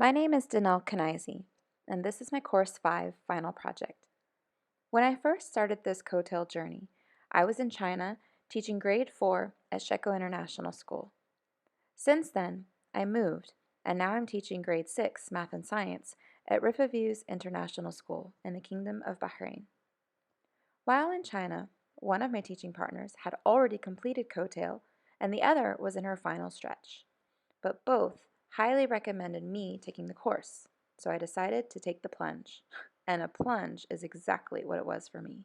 My name is Kneyse, and this is my Course 5 final project. When I first started this coattail journey, I was in China teaching grade 4 at Sheko International School. Since then, I moved, and now I'm teaching grade 6 math and science at Rifaview's International School in the Kingdom of Bahrain. While in China, one of my teaching partners had already completed coattail, and the other was in her final stretch. But both highly recommended me taking the course, so I decided to take the plunge. And a plunge is exactly what it was for me.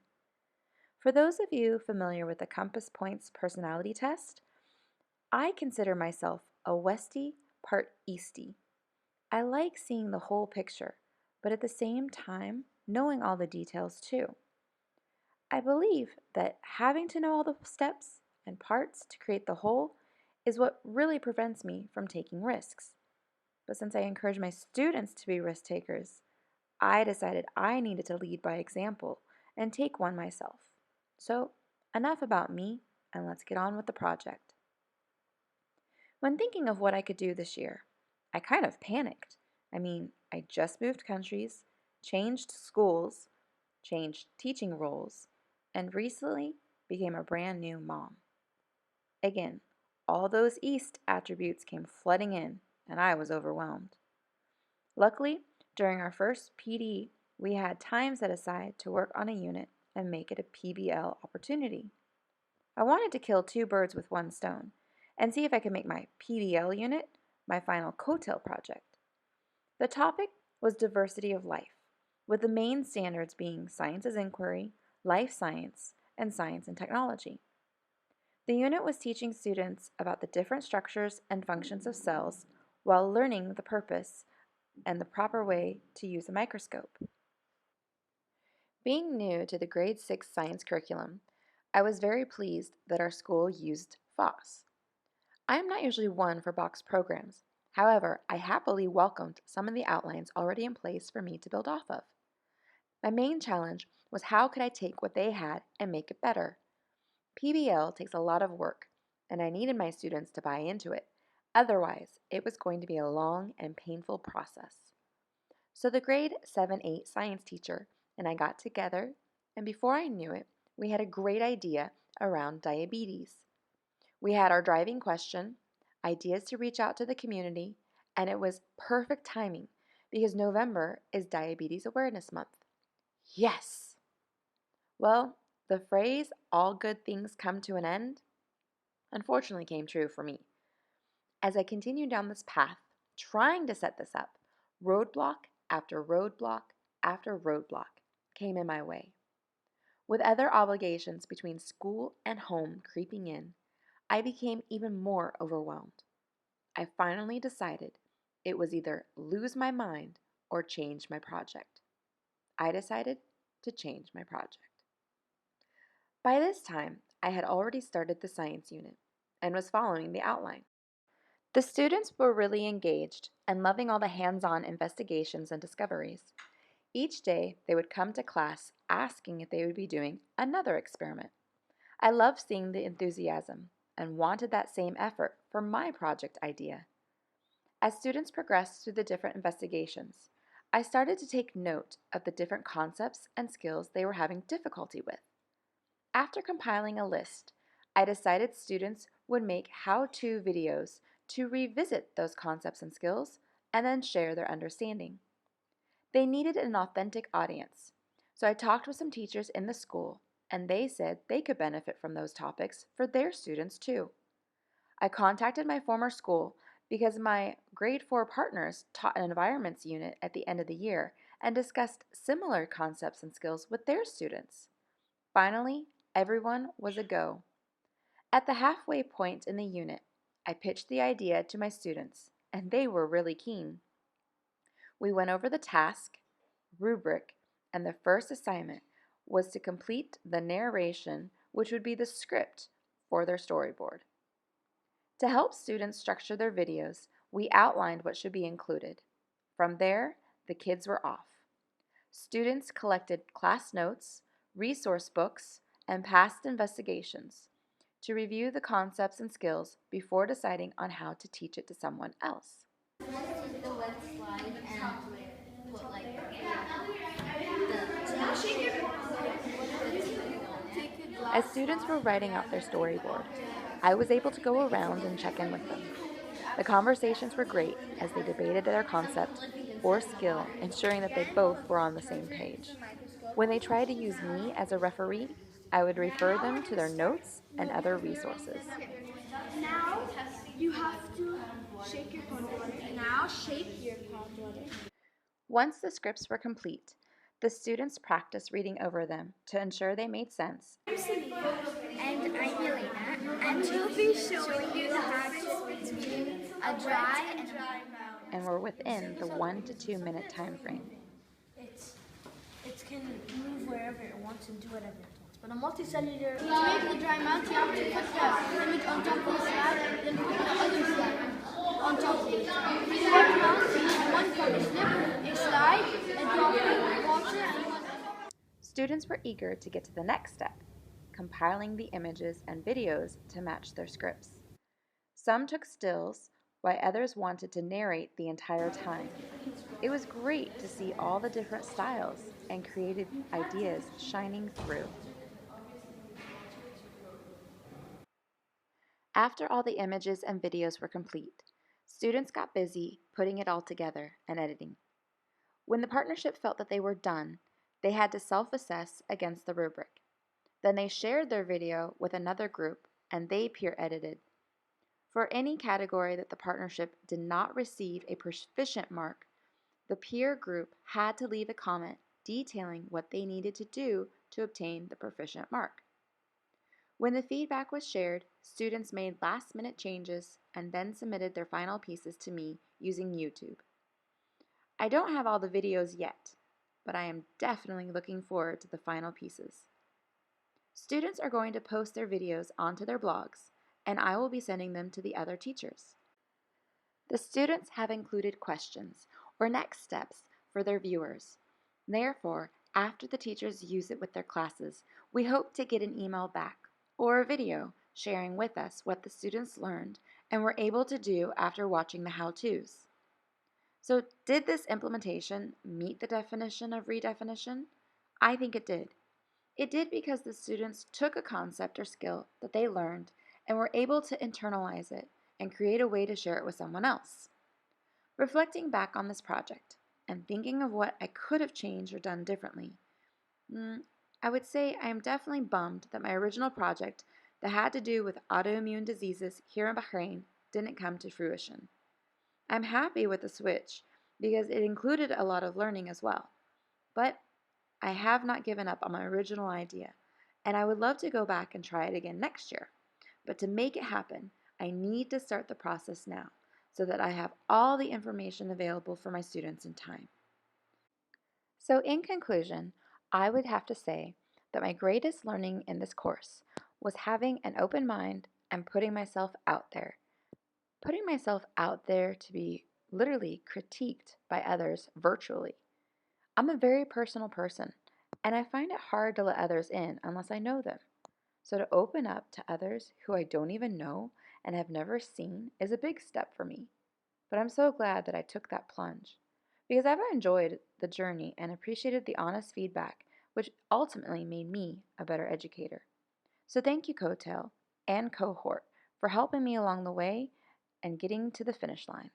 For those of you familiar with the Compass Points personality test, I consider myself a Westie part Eastie. I like seeing the whole picture, but at the same time, knowing all the details too. I believe that having to know all the steps and parts to create the whole is what really prevents me from taking risks. But since I encourage my students to be risk takers, I decided I needed to lead by example and take one myself. So, enough about me, and let's get on with the project. When thinking of what I could do this year, I kind of panicked. I just moved countries, changed schools, changed teaching roles, and recently became a brand new mom. Again, all those East attributes came flooding in, and I was overwhelmed. Luckily, during our first PD, we had time set aside to work on a unit and make it a PBL opportunity. I wanted to kill two birds with one stone and see if I could make my PBL unit my final coattail project. The topic was diversity of life, with the main standards being science as inquiry, life science, and science and technology. The unit was teaching students about the different structures and functions of cells while learning the purpose and the proper way to use a microscope. Being new to the grade 6 science curriculum, I was very pleased that our school used FOSS. I am not usually one for box programs. However, I happily welcomed some of the outlines already in place for me to build off of. My main challenge was how could I take what they had and make it better. PBL takes a lot of work, and I needed my students to buy into it. Otherwise, it was going to be a long and painful process. So the grade 7-8 science teacher and I got together, and before I knew it, we had a great idea around diabetes. We had our driving question, ideas to reach out to the community, and it was perfect timing because November is Diabetes Awareness Month. Yes! Well, the phrase, all good things come to an end, unfortunately came true for me. As I continued down this path, trying to set this up, roadblock after roadblock after roadblock came in my way. With other obligations between school and home creeping in, I became even more overwhelmed. I finally decided it was either lose my mind or change my project. I decided to change my project. By this time, I had already started the science unit and was following the outline. The students were really engaged and loving all the hands-on investigations and discoveries. Each day, they would come to class asking if they would be doing another experiment. I loved seeing the enthusiasm and wanted that same effort for my project idea. As students progressed through the different investigations, I started to take note of the different concepts and skills they were having difficulty with. After compiling a list, I decided students would make how-to videos to revisit those concepts and skills and then share their understanding. They needed an authentic audience, so I talked with some teachers in the school and they said they could benefit from those topics for their students too. I contacted my former school because my grade 4 partners taught an environments unit at the end of the year and discussed similar concepts and skills with their students. Finally, everyone was a go. At the halfway point in the unit, I pitched the idea to my students, and they were really keen. We went over the task, rubric, and the first assignment was to complete the narration, which would be the script for their storyboard. To help students structure their videos, we outlined what should be included. From there, the kids were off. Students collected class notes, resource books, and past investigations to review the concepts and skills before deciding on how to teach it to someone else. The wet slide and put like the now shake your take a As glass students were slide, writing out grab their it and storyboard, I was able to go around and check in with them. The conversations were great as they debated their concept or skill, ensuring that they both were on the same page. When they tried to use me as a referee, I would refer them to their notes and other resources. now you have to shake your pond water. Now shake your pond water. Once the scripts were complete, the students practiced reading over them to ensure they made sense And I'm Elena, and we'll be showing you the difference between a dry and dry mouth. and were within the 1 to 2 minute time frame. It's it can move wherever it wants and do whatever it wants. But a multicellular to make the dry mount, you have to put the image on top of the slab, then put the other slab on top of it. For the wet mount, you need one cup of flip, a slide, a drop of water, and one. Students were eager to get to the next step, compiling the images and videos to match their scripts. Some took stills, while others wanted to narrate the entire time. It was great to see all the different styles and creative ideas shining through. After all the images and videos were complete, students got busy putting it all together and editing. When the partnership felt that they were done, they had to self-assess against the rubric. Then they shared their video with another group and they peer edited. For any category that the partnership did not receive a proficient mark, the peer group had to leave a comment detailing what they needed to do to obtain the proficient mark. When the feedback was shared, students made last-minute changes and then submitted their final pieces to me using YouTube. I don't have all the videos yet, but I am definitely looking forward to the final pieces. Students are going to post their videos onto their blogs, and I will be sending them to the other teachers. The students have included questions or next steps for their viewers. Therefore, after the teachers use it with their classes, we hope to get an email back or a video sharing with us what the students learned and were able to do after watching the how-tos. So, did this implementation meet the definition of redefinition? I think it did. It did because the students took a concept or skill that they learned and were able to internalize it and create a way to share it with someone else. Reflecting back on this project and thinking of what I could have changed or done differently, I would say I am definitely bummed that my original project that had to do with autoimmune diseases here in Bahrain didn't come to fruition. I'm happy with the switch because it included a lot of learning as well. But I have not given up on my original idea, and I would love to go back and try it again next year. But to make it happen, I need to start the process now so that I have all the information available for my students in time. So in conclusion, I would have to say that my greatest learning in this course was having an open mind and putting myself out there. Putting myself out there to be literally critiqued by others virtually. I'm a very personal person, and I find it hard to let others in unless I know them. So to open up to others who I don't even know and have never seen is a big step for me. But I'm so glad that I took that plunge because I've enjoyed the journey and appreciated the honest feedback, which ultimately made me a better educator. So thank you, Cotail and cohort, for helping me along the way and getting to the finish line.